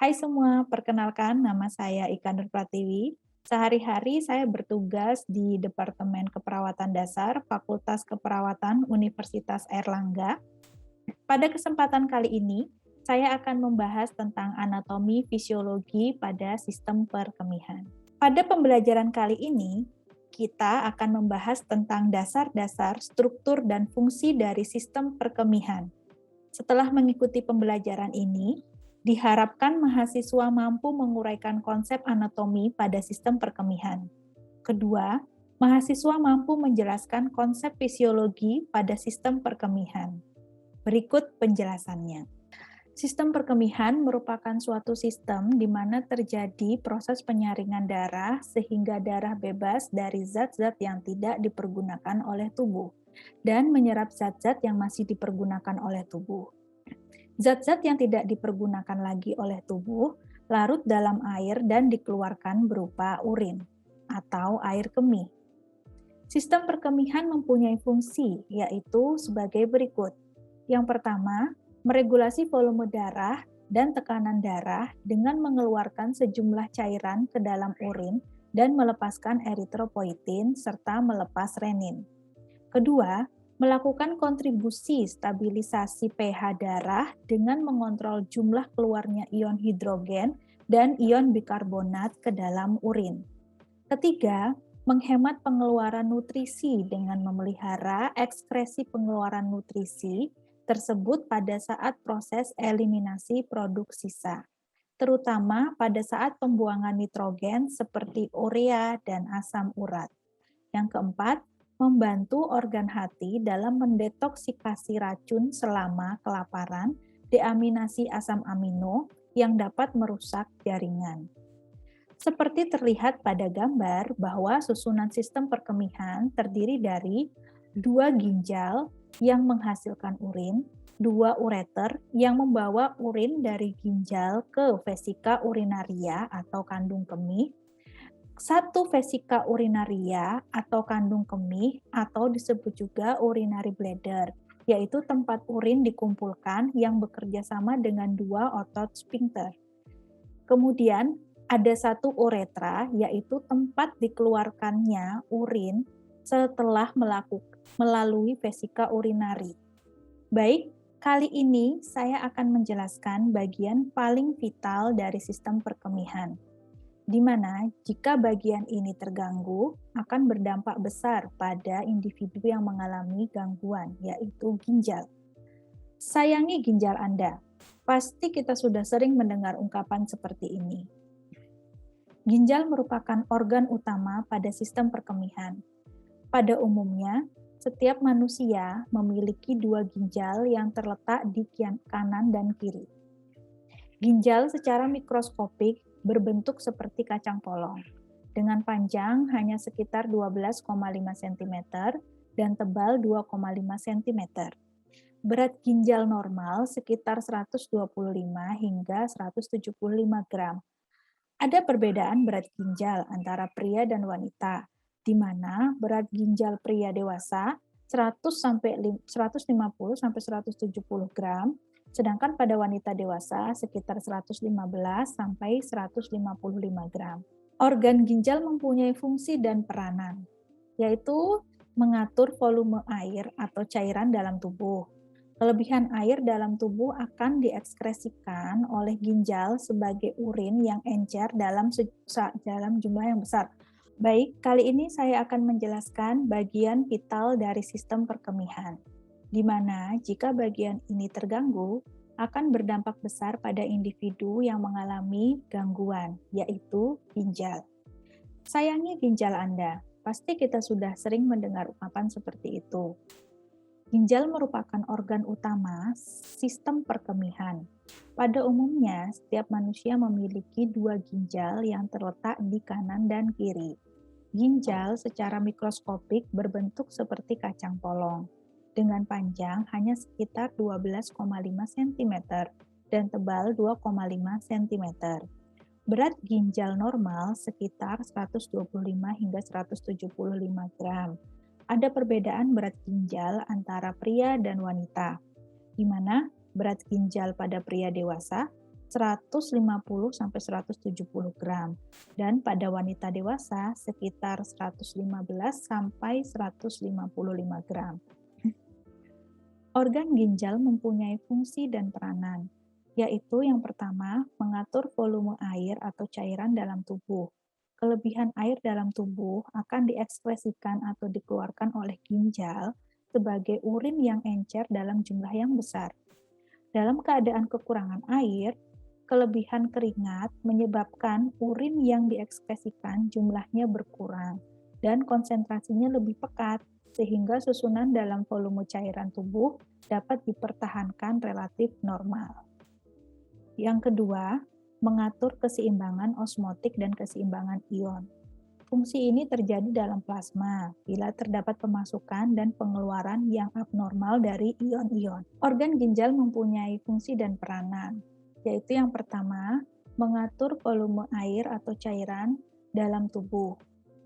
Hai semua, perkenalkan nama saya Ika Nur Pratiwi. Sehari-hari saya bertugas di Departemen Keperawatan Dasar Fakultas Keperawatan Universitas Airlangga. Pada kesempatan kali ini, saya akan membahas tentang anatomi fisiologi pada sistem perkemihan. Pada pembelajaran kali ini, kita akan membahas tentang dasar-dasar struktur dan fungsi dari sistem perkemihan. Setelah mengikuti pembelajaran ini, diharapkan mahasiswa mampu menguraikan konsep anatomi pada sistem perkemihan. Kedua, mahasiswa mampu menjelaskan konsep fisiologi pada sistem perkemihan. Berikut penjelasannya. Sistem perkemihan merupakan suatu sistem di mana terjadi proses penyaringan darah sehingga darah bebas dari zat-zat yang tidak dipergunakan oleh tubuh dan menyerap zat-zat yang masih dipergunakan oleh tubuh. Zat-zat yang tidak dipergunakan lagi oleh tubuh larut dalam air dan dikeluarkan berupa urin atau air kemih. Sistem perkemihan mempunyai fungsi, yaitu sebagai berikut. Yang pertama, meregulasi volume darah dan tekanan darah dengan mengeluarkan sejumlah cairan ke dalam urin dan melepaskan eritropoietin serta melepas renin. Kedua, melakukan kontribusi stabilisasi pH darah dengan mengontrol jumlah keluarnya ion hidrogen dan ion bikarbonat ke dalam urin. Ketiga, menghemat pengeluaran nutrisi dengan memelihara ekskresi pengeluaran nutrisi tersebut pada saat proses eliminasi produk sisa, terutama pada saat pembuangan nitrogen seperti urea dan asam urat. Yang keempat, membantu organ hati dalam mendetoksikasi racun selama kelaparan, deaminasi asam amino yang dapat merusak jaringan. Seperti terlihat pada gambar bahwa susunan sistem perkemihan terdiri dari 2 ginjal yang menghasilkan urin, 2 ureter yang membawa urin dari ginjal ke vesika urinaria atau kandung kemih, 1 vesika urinaria atau kandung kemih atau disebut juga urinary bladder, yaitu tempat urin dikumpulkan yang bekerja sama dengan 2 otot sphincter. Kemudian ada 1 uretra, yaitu tempat dikeluarkannya urin setelah melalui vesika urinari. Baik, kali ini saya akan menjelaskan bagian paling vital dari sistem perkemihan, di mana jika bagian ini terganggu akan berdampak besar pada individu yang mengalami gangguan, yaitu ginjal. Sayangi ginjal Anda. Pasti kita sudah sering mendengar ungkapan seperti ini. Ginjal merupakan organ utama pada sistem perkemihan. Pada umumnya, setiap manusia memiliki 2 ginjal yang terletak di kanan dan kiri. Ginjal secara mikroskopik berbentuk seperti kacang polong, dengan panjang hanya sekitar 12,5 cm dan tebal 2,5 cm. Berat ginjal normal sekitar 125 hingga 175 gram. Ada perbedaan berat ginjal antara pria dan wanita, di mana berat ginjal pria dewasa 150 sampai 170 gram, sedangkan pada wanita dewasa sekitar 115 sampai 155 gram. Organ ginjal mempunyai fungsi dan peranan, yaitu mengatur volume air atau cairan dalam tubuh. Kelebihan air dalam tubuh akan diekskresikan oleh ginjal sebagai urin yang encer dalam jumlah yang besar. Baik, kali ini saya akan menjelaskan bagian vital dari sistem perkemihan, di mana jika bagian ini terganggu, akan berdampak besar pada individu yang mengalami gangguan, yaitu ginjal. Sayangi ginjal Anda. Pasti kita sudah sering mendengar ungkapan seperti itu. Ginjal merupakan organ utama sistem perkemihan. Pada umumnya, setiap manusia memiliki 2 ginjal yang terletak di kanan dan kiri. Ginjal secara mikroskopik berbentuk seperti kacang polong, dengan panjang hanya sekitar 12,5 cm dan tebal 2,5 cm. Berat ginjal normal sekitar 125 hingga 175 gram. Ada perbedaan berat ginjal antara pria dan wanita, di mana berat ginjal pada pria dewasa 150-170 gram, dan pada wanita dewasa sekitar 115-155 gram. Organ ginjal mempunyai fungsi dan peranan, yaitu yang pertama, mengatur volume air atau cairan dalam tubuh. Kelebihan air dalam tubuh akan diekspresikan atau dikeluarkan oleh ginjal sebagai urin yang encer dalam jumlah yang besar. Dalam keadaan kekurangan air, kelebihan keringat menyebabkan urin yang diekspresikan jumlahnya berkurang dan konsentrasinya lebih pekat, sehingga susunan dalam volume cairan tubuh dapat dipertahankan relatif normal. Yang kedua, mengatur keseimbangan osmotik dan keseimbangan ion. Fungsi ini terjadi dalam plasma bila terdapat pemasukan dan pengeluaran yang abnormal dari ion-ion. Organ ginjal mempunyai fungsi dan peranan, yaitu yang pertama, mengatur volume air atau cairan dalam tubuh.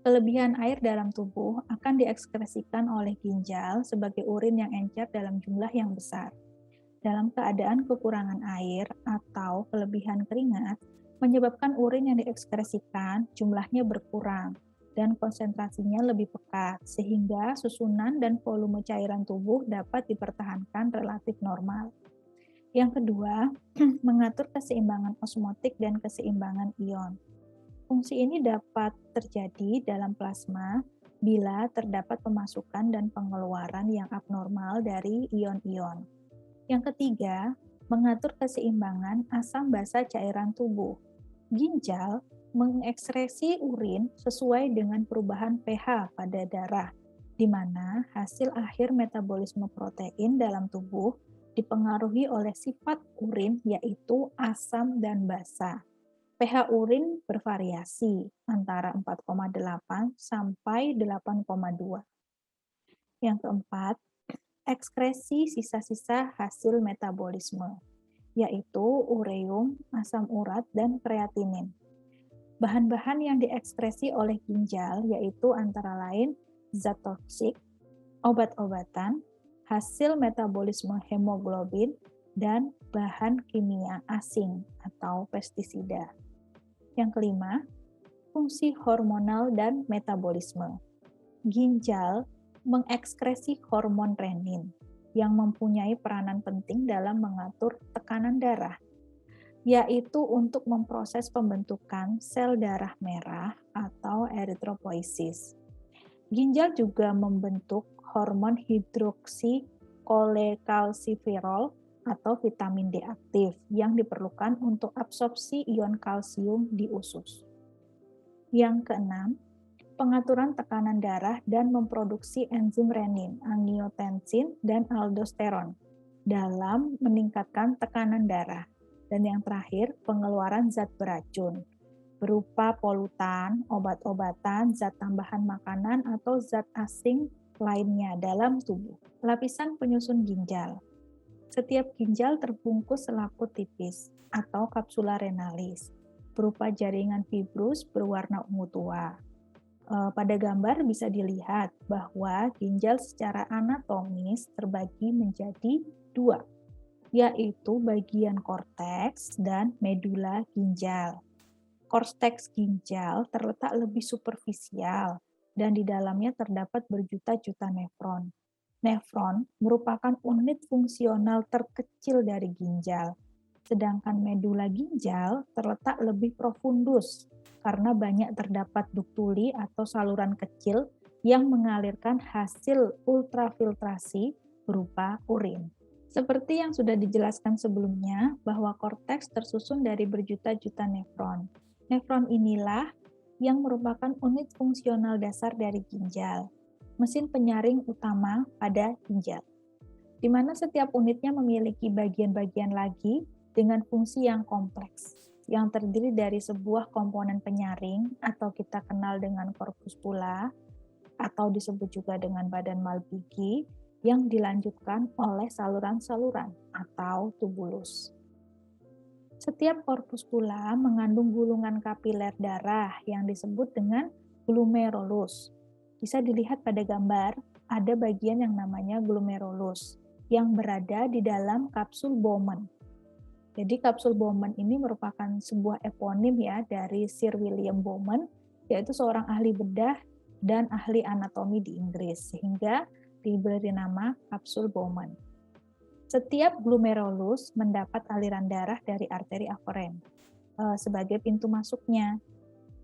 Kelebihan air dalam tubuh akan diekspresikan oleh ginjal sebagai urin yang encer dalam jumlah yang besar. Dalam keadaan kekurangan air atau kelebihan keringat, menyebabkan urin yang diekspresikan jumlahnya berkurang dan konsentrasinya lebih pekat, sehingga susunan dan volume cairan tubuh dapat dipertahankan relatif normal. Yang kedua, mengatur keseimbangan osmotik dan keseimbangan ion. Fungsi ini dapat terjadi dalam plasma bila terdapat pemasukan dan pengeluaran yang abnormal dari ion-ion. Yang ketiga, mengatur keseimbangan asam basa cairan tubuh. Ginjal mengekskresi urin sesuai dengan perubahan pH pada darah, di mana hasil akhir metabolisme protein dalam tubuh dipengaruhi oleh sifat urin, yaitu asam dan basa. pH urin bervariasi antara 4,8 sampai 8,2. Yang keempat, ekskresi sisa-sisa hasil metabolisme, yaitu ureum, asam urat, dan kreatinin. Bahan-bahan yang diekskresi oleh ginjal yaitu antara lain zat toksik, obat-obatan, hasil metabolisme hemoglobin, dan bahan kimia asing atau pestisida. Yang kelima, fungsi hormonal dan metabolisme. Ginjal mengekskresi hormon renin yang mempunyai peranan penting dalam mengatur tekanan darah, yaitu untuk memproses pembentukan sel darah merah atau eritropoiesis. Ginjal juga membentuk hormon hidroksi kolekalsiferol atau vitamin D aktif yang diperlukan untuk absorpsi ion kalsium di usus. Yang keenam, pengaturan tekanan darah dan memproduksi enzim renin, angiotensin, dan aldosteron dalam meningkatkan tekanan darah. Dan yang terakhir, pengeluaran zat beracun berupa polutan, obat-obatan, zat tambahan makanan, atau zat asing lainnya dalam tubuh. Lapisan penyusun ginjal. Setiap ginjal terbungkus selaput tipis atau kapsula renalis berupa jaringan fibrus berwarna ungu tua. Pada gambar bisa dilihat bahwa ginjal secara anatomis terbagi menjadi dua, yaitu bagian korteks dan medula ginjal. Korteks ginjal terletak lebih superficial dan di dalamnya terdapat berjuta-juta nefron. Nefron merupakan unit fungsional terkecil dari ginjal, sedangkan medula ginjal terletak lebih profundus karena banyak terdapat duktuli atau saluran kecil yang mengalirkan hasil ultrafiltrasi berupa urin. Seperti yang sudah dijelaskan sebelumnya, bahwa korteks tersusun dari berjuta-juta nefron. Nefron inilah yang merupakan unit fungsional dasar dari ginjal, mesin penyaring utama pada ginjal, di mana setiap unitnya memiliki bagian-bagian lagi dengan fungsi yang kompleks, yang terdiri dari sebuah komponen penyaring atau kita kenal dengan corpuscula, atau disebut juga dengan badan Malpighi, yang dilanjutkan oleh saluran-saluran atau tubulus. Setiap korpuskula mengandung gulungan kapiler darah yang disebut dengan glomerulus. Bisa dilihat pada gambar, ada bagian yang namanya glomerulus yang berada di dalam kapsul Bowman. Jadi kapsul Bowman ini merupakan sebuah eponim ya dari Sir William Bowman, yaitu seorang ahli bedah dan ahli anatomi di Inggris, sehingga diberi nama kapsul Bowman. Setiap glomerulus mendapat aliran darah dari arteri aferen sebagai pintu masuknya.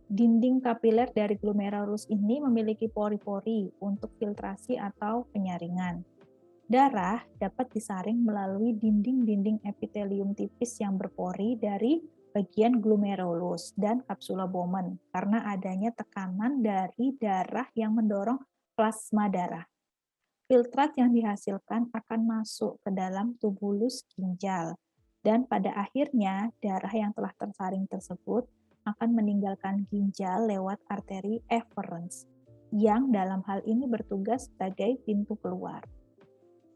Dinding kapiler dari glomerulus ini memiliki pori-pori untuk filtrasi atau penyaringan. Darah dapat disaring melalui dinding-dinding epitelium tipis yang berpori dari bagian glomerulus dan kapsula Bowman karena adanya tekanan dari darah yang mendorong plasma darah. Filtrat yang dihasilkan akan masuk ke dalam tubulus ginjal dan pada akhirnya darah yang telah tersaring tersebut akan meninggalkan ginjal lewat arteri efferents yang dalam hal ini bertugas sebagai pintu keluar.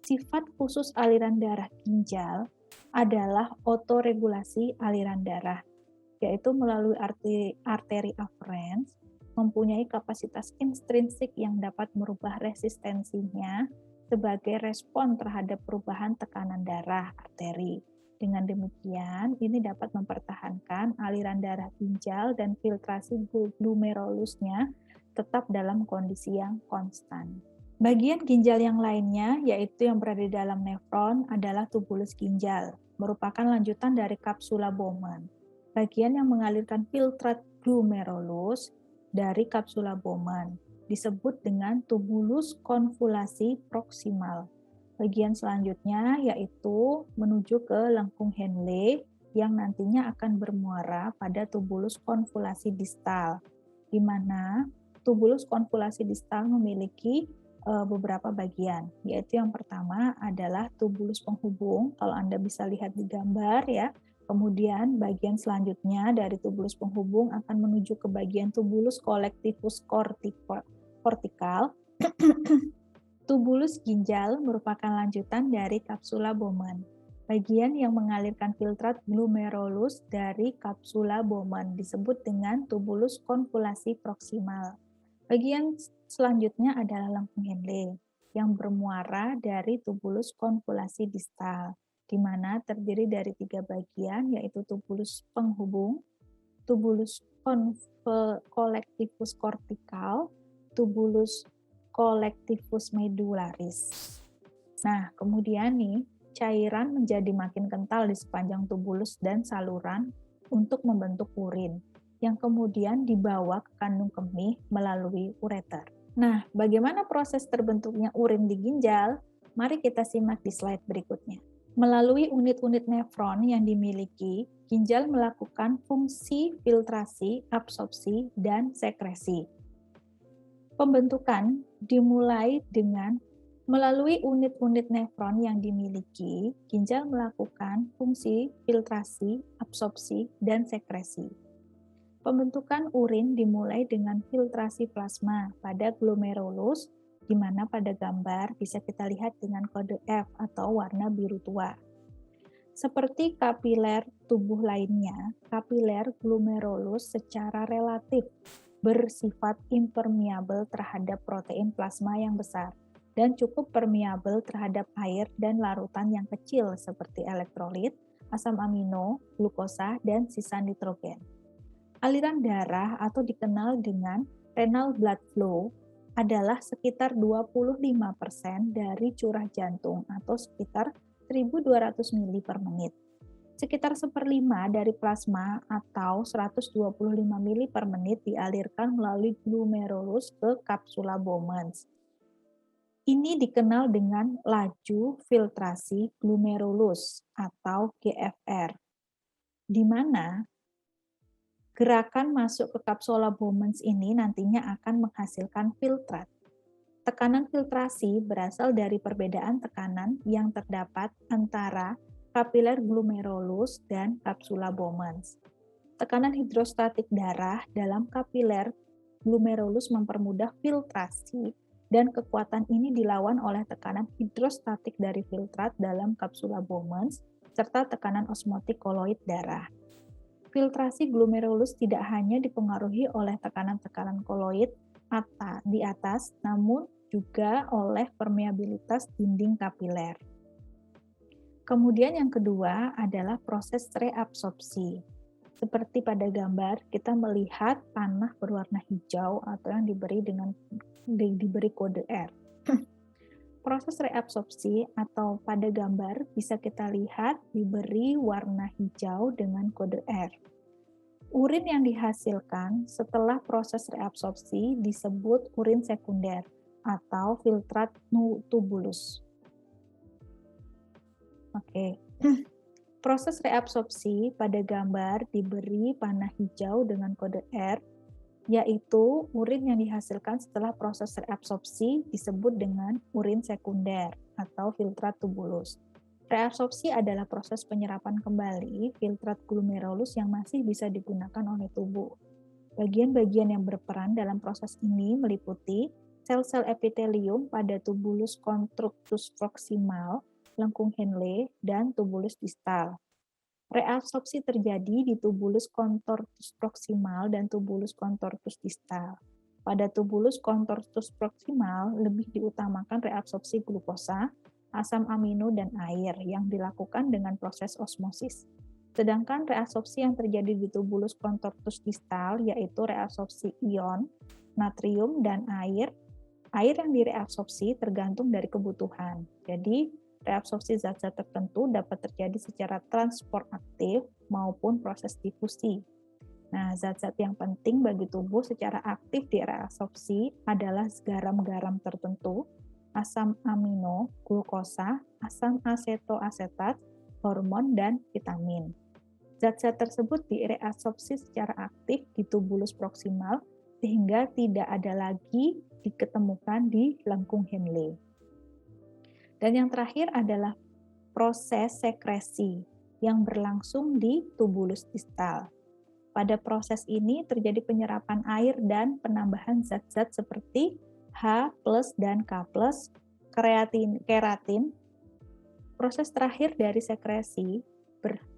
Sifat khusus aliran darah ginjal adalah otoregulasi aliran darah, yaitu melalui arteri afferents mempunyai kapasitas intrinsik yang dapat merubah resistensinya sebagai respon terhadap perubahan tekanan darah arteri. Dengan demikian, ini dapat mempertahankan aliran darah ginjal dan filtrasi glomerulusnya tetap dalam kondisi yang konstan. Bagian ginjal yang lainnya, yaitu yang berada di dalam nefron, adalah tubulus ginjal, merupakan lanjutan dari kapsula Bowman. Bagian yang mengalirkan filtrat glomerulus dari kapsula Bowman disebut dengan tubulus konvulasi proksimal. Bagian selanjutnya yaitu menuju ke lengkung Henle yang nantinya akan bermuara pada tubulus konvulasi distal, di mana tubulus konvulasi distal memiliki beberapa bagian, yaitu yang pertama adalah tubulus penghubung, kalau Anda bisa lihat di gambar ya. Kemudian bagian selanjutnya dari tubulus penghubung akan menuju ke bagian tubulus collectivus cortical. Tubulus ginjal merupakan lanjutan dari kapsula Bowman. Bagian yang mengalirkan filtrat glomerulus dari kapsula Bowman disebut dengan tubulus konvulasi proksimal. Bagian selanjutnya adalah lengkung Henle yang bermuara dari tubulus konvulasi distal, di mana terdiri dari 3 bagian, yaitu tubulus penghubung, tubulus collectivus cortical, tubulus collectivus medullaris. Nah, kemudian nih, cairan menjadi makin kental di sepanjang tubulus dan saluran untuk membentuk urin, yang kemudian dibawa ke kandung kemih melalui ureter. Nah, bagaimana proses terbentuknya urin di ginjal? Mari kita simak di slide berikutnya. Melalui unit-unit nefron yang dimiliki, ginjal melakukan fungsi filtrasi, absorpsi, dan sekresi. Pembentukan dimulai dengan melalui unit-unit nefron yang dimiliki, ginjal melakukan fungsi filtrasi, absorpsi, dan sekresi. Pembentukan urin dimulai dengan filtrasi plasma pada glomerulus, di mana pada gambar bisa kita lihat dengan kode F atau warna biru tua. Seperti kapiler tubuh lainnya, kapiler glomerulus secara relatif bersifat impermeabel terhadap protein plasma yang besar dan cukup permeabel terhadap air dan larutan yang kecil seperti elektrolit, asam amino, glukosa, dan sisa nitrogen. Aliran darah atau dikenal dengan renal blood flow adalah sekitar 25% dari curah jantung atau sekitar 1.200 mili per menit. Sekitar 1/5 dari plasma atau 125 mili per menit dialirkan melalui glomerulus ke kapsula Bowman. Ini dikenal dengan laju filtrasi glomerulus atau GFR, di mana gerakan masuk ke kapsula Bowman ini nantinya akan menghasilkan filtrat. Tekanan filtrasi berasal dari perbedaan tekanan yang terdapat antara kapiler glomerulus dan kapsula Bowman. Tekanan hidrostatik darah dalam kapiler glomerulus mempermudah filtrasi dan kekuatan ini dilawan oleh tekanan hidrostatik dari filtrat dalam kapsula Bowman serta tekanan osmotik koloid darah. Filtrasi glomerulus tidak hanya dipengaruhi oleh tekanan-tekanan koloid di atas, namun juga oleh permeabilitas dinding kapiler. Kemudian yang kedua adalah proses reabsorpsi. Seperti pada gambar, kita melihat panah berwarna hijau atau yang diberi kode R. Proses reabsorpsi atau pada gambar bisa kita lihat diberi warna hijau dengan kode R. Urin yang dihasilkan setelah proses reabsorpsi disebut urin sekunder atau filtrat tubulus. Oke. Proses reabsorpsi pada gambar diberi panah hijau dengan kode R, yaitu urin yang dihasilkan setelah proses reabsorpsi disebut dengan urin sekunder atau filtrat tubulus. Reabsorpsi adalah proses penyerapan kembali filtrat glomerulus yang masih bisa digunakan oleh tubuh. Bagian-bagian yang berperan dalam proses ini meliputi sel-sel epitelium pada tubulus constructus proximal, lengkung Henle, dan tubulus distal. Reabsorpsi terjadi di tubulus contortus proximal dan tubulus contortus distal. Pada tubulus contortus proximal lebih diutamakan reabsorpsi glukosa, asam amino, dan air yang dilakukan dengan proses osmosis. Sedangkan reabsorpsi yang terjadi di tubulus contortus distal yaitu reabsorpsi ion, natrium, dan air. Air yang direabsorpsi tergantung dari kebutuhan. Jadi, reabsorpsi zat-zat tertentu dapat terjadi secara transport aktif maupun proses difusi. Nah, zat-zat yang penting bagi tubuh secara aktif direabsorpsi adalah garam-garam tertentu, asam amino, glukosa, asam asetoasetat, hormon, dan vitamin. Zat-zat tersebut direabsorpsi secara aktif di tubulus proksimal sehingga tidak ada lagi diketemukan di lengkung Henle. Dan yang terakhir adalah proses sekresi yang berlangsung di tubulus distal. Pada proses ini terjadi penyerapan air dan penambahan zat-zat seperti H+ dan K+, keratin. Proses terakhir dari sekresi,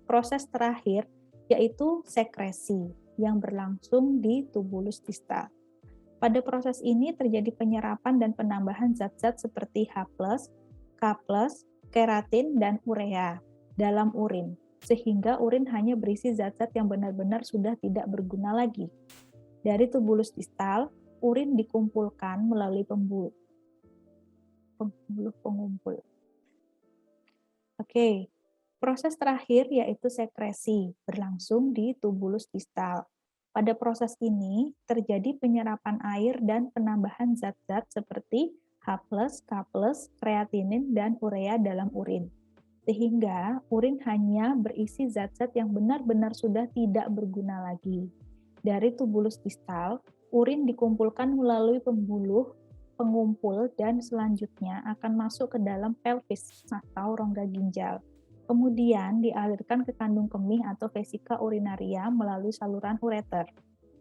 proses terakhir yaitu sekresi yang berlangsung di tubulus distal. Pada proses ini terjadi penyerapan dan penambahan zat-zat seperti H+, K+, keratin, dan urea dalam urin, sehingga urin hanya berisi zat-zat yang benar-benar sudah tidak berguna lagi. Dari tubulus distal, urin dikumpulkan melalui pengumpul. Oke, proses terakhir yaitu sekresi, berlangsung di tubulus distal. Pada proses ini, terjadi penyerapan air dan penambahan zat-zat seperti H+, K+, kreatinin, dan urea dalam urin. Sehingga urin hanya berisi zat-zat yang benar-benar sudah tidak berguna lagi. Dari tubulus distal, urin dikumpulkan melalui pengumpul, dan selanjutnya akan masuk ke dalam pelvis atau rongga ginjal. Kemudian dialirkan ke kandung kemih atau vesika urinaria melalui saluran ureter.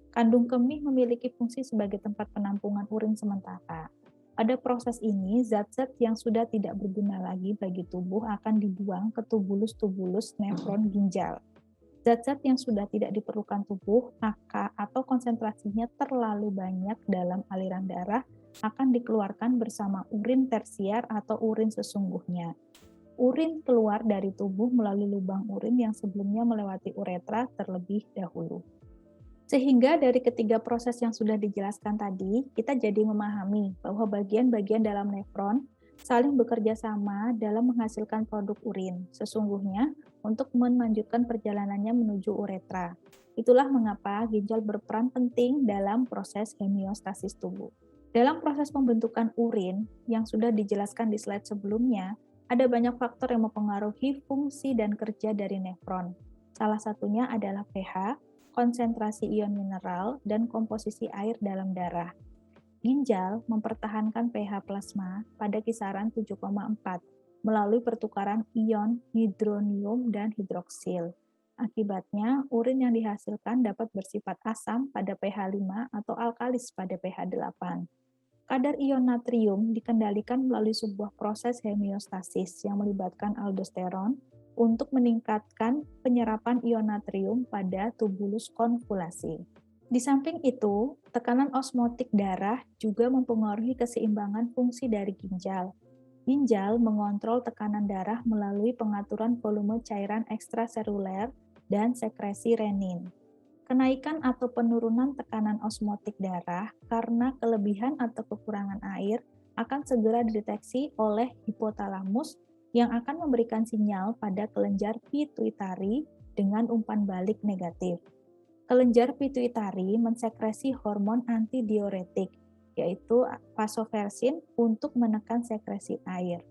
Kandung kemih memiliki fungsi sebagai tempat penampungan urin sementara. Pada proses ini, zat-zat yang sudah tidak berguna lagi bagi tubuh akan dibuang ke tubulus-tubulus nefron ginjal. Zat-zat yang sudah tidak diperlukan tubuh, atau konsentrasinya terlalu banyak dalam aliran darah, akan dikeluarkan bersama urin tersier atau urin sesungguhnya. Urin keluar dari tubuh melalui lubang urin yang sebelumnya melewati uretra terlebih dahulu. Sehingga dari ketiga proses yang sudah dijelaskan tadi, kita jadi memahami bahwa bagian-bagian dalam nefron saling bekerja sama dalam menghasilkan produk urin, sesungguhnya untuk melanjutkan perjalanannya menuju uretra. Itulah mengapa ginjal berperan penting dalam proses homeostasis tubuh. Dalam proses pembentukan urin yang sudah dijelaskan di slide sebelumnya, ada banyak faktor yang mempengaruhi fungsi dan kerja dari nefron. Salah satunya adalah pH, konsentrasi ion mineral, dan komposisi air dalam darah. Ginjal mempertahankan pH plasma pada kisaran 7,4 melalui pertukaran ion hidronium dan hidroksil. Akibatnya, urin yang dihasilkan dapat bersifat asam pada pH 5 atau alkalis pada pH 8. Kadar ion natrium dikendalikan melalui sebuah proses homeostasis yang melibatkan aldosteron untuk meningkatkan penyerapan ion natrium pada tubulus konvulasi. Di samping itu, tekanan osmotik darah juga mempengaruhi keseimbangan fungsi dari ginjal. Ginjal mengontrol tekanan darah melalui pengaturan volume cairan ekstraseluler dan sekresi renin. Kenaikan atau penurunan tekanan osmotik darah karena kelebihan atau kekurangan air akan segera dideteksi oleh hipotalamus yang akan memberikan sinyal pada kelenjar pituitari dengan umpan balik negatif. Kelenjar pituitari mensekresi hormon antidiuretik, yaitu vasopressin untuk menekan sekresi air,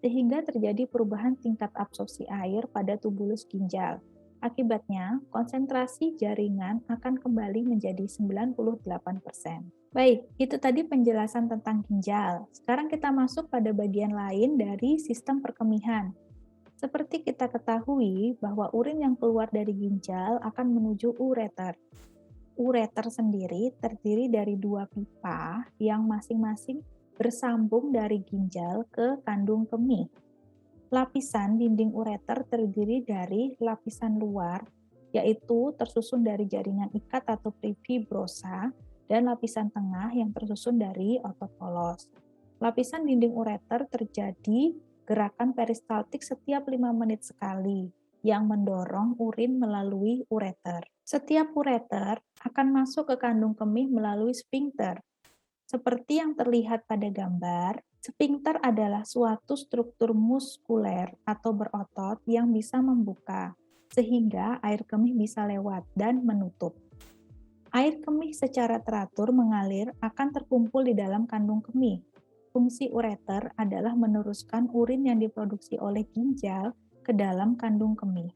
sehingga terjadi perubahan tingkat absorpsi air pada tubulus ginjal. Akibatnya, konsentrasi jaringan akan kembali menjadi 98%. Baik, itu tadi penjelasan tentang ginjal. Sekarang kita masuk pada bagian lain dari sistem perkemihan. Seperti kita ketahui bahwa urin yang keluar dari ginjal akan menuju ureter. Ureter sendiri terdiri dari dua pipa yang masing-masing bersambung dari ginjal ke kandung kemih. Lapisan dinding ureter terdiri dari lapisan luar, yaitu tersusun dari jaringan ikat atau fibrosa, dan lapisan tengah yang tersusun dari otot polos. Lapisan dinding ureter terjadi gerakan peristaltik setiap 5 menit sekali yang mendorong urin melalui ureter. Setiap ureter akan masuk ke kandung kemih melalui sphincter. Seperti yang terlihat pada gambar, sphincter adalah suatu struktur muskuler atau berotot yang bisa membuka, sehingga air kemih bisa lewat dan menutup. Air kemih secara teratur mengalir akan terkumpul di dalam kandung kemih. Fungsi ureter adalah meneruskan urin yang diproduksi oleh ginjal ke dalam kandung kemih.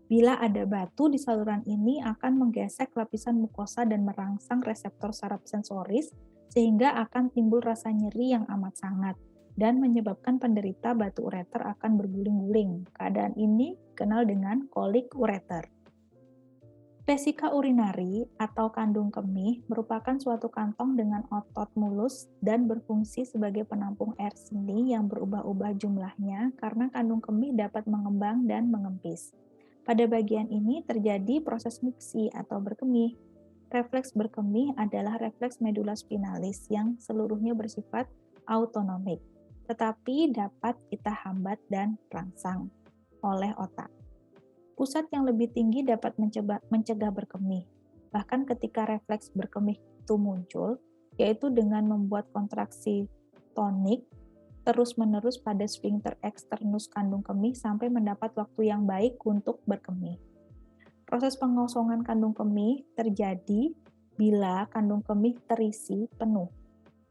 Bila ada batu di saluran ini akan menggesek lapisan mukosa dan merangsang reseptor saraf sensoris sehingga akan timbul rasa nyeri yang amat sangat dan menyebabkan penderita batu ureter akan berguling-guling. Keadaan ini dikenal dengan kolik ureter. Vesika urinari atau kandung kemih merupakan suatu kantong dengan otot mulus dan berfungsi sebagai penampung air seni yang berubah-ubah jumlahnya karena kandung kemih dapat mengembang dan mengempis. Pada bagian ini terjadi proses miksi atau berkemih. Refleks berkemih adalah refleks medula spinalis yang seluruhnya bersifat autonomik, tetapi dapat kita hambat dan rangsang oleh otak. Pusat yang lebih tinggi dapat mencegah berkemih. Bahkan ketika refleks berkemih itu muncul, yaitu dengan membuat kontraksi tonik terus-menerus pada sphincter eksternus kandung kemih sampai mendapat waktu yang baik untuk berkemih. Proses pengosongan kandung kemih terjadi bila kandung kemih terisi penuh.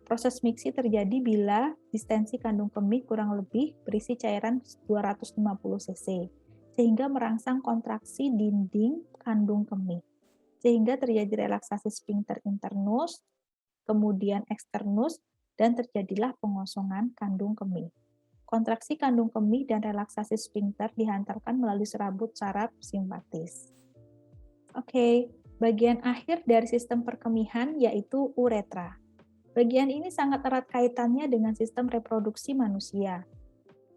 Proses miksi terjadi bila distensi kandung kemih kurang lebih berisi cairan 250 cc. Sehingga merangsang kontraksi dinding kandung kemih, sehingga terjadi relaksasi sphincter internus, kemudian eksternus, dan terjadilah pengosongan kandung kemih. Kontraksi kandung kemih dan relaksasi sphincter dihantarkan melalui serabut saraf simpatis. Oke, bagian akhir dari sistem perkemihan yaitu uretra. Bagian ini sangat erat kaitannya dengan sistem reproduksi manusia.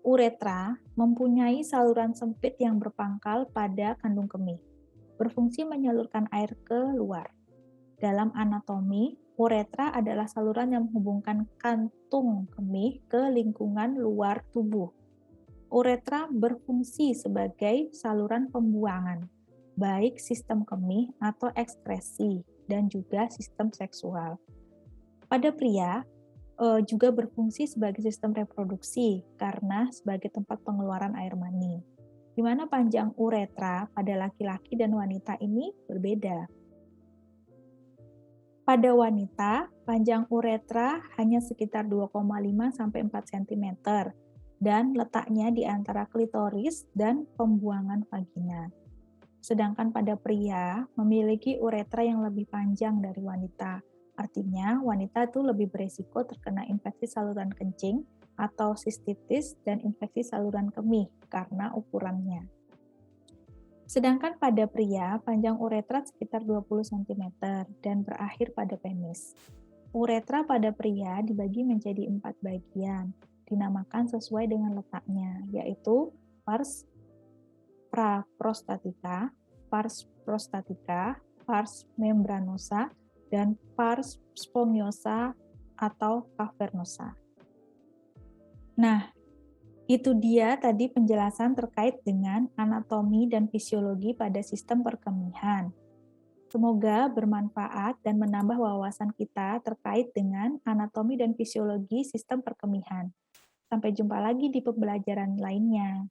Uretra mempunyai saluran sempit yang berpangkal pada kandung kemih, berfungsi menyalurkan air ke luar. Dalam anatomi, uretra adalah saluran yang menghubungkan kantung kemih ke lingkungan luar tubuh. Uretra berfungsi sebagai saluran pembuangan, baik sistem kemih atau ekskresi, dan juga sistem seksual. Pada pria, juga berfungsi sebagai sistem reproduksi karena sebagai tempat pengeluaran air mani. Di mana panjang uretra pada laki-laki dan wanita ini berbeda. Pada wanita, panjang uretra hanya sekitar 2,5 sampai 4 cm dan letaknya di antara klitoris dan pembuangan vagina. Sedangkan pada pria memiliki uretra yang lebih panjang dari wanita. Artinya, wanita itu lebih beresiko terkena infeksi saluran kencing atau sistitis dan infeksi saluran kemih karena ukurannya. Sedangkan pada pria, panjang uretra sekitar 20 cm dan berakhir pada penis. Uretra pada pria dibagi menjadi 4 bagian, dinamakan sesuai dengan letaknya, yaitu pars praprostatica, pars prostatica, pars membranosa, dan pars spongiosa atau cavernosa. Nah, Itu dia tadi penjelasan terkait dengan anatomi dan fisiologi pada sistem perkemihan. Semoga bermanfaat dan menambah wawasan kita terkait dengan anatomi dan fisiologi sistem perkemihan. Sampai jumpa lagi di pembelajaran lainnya.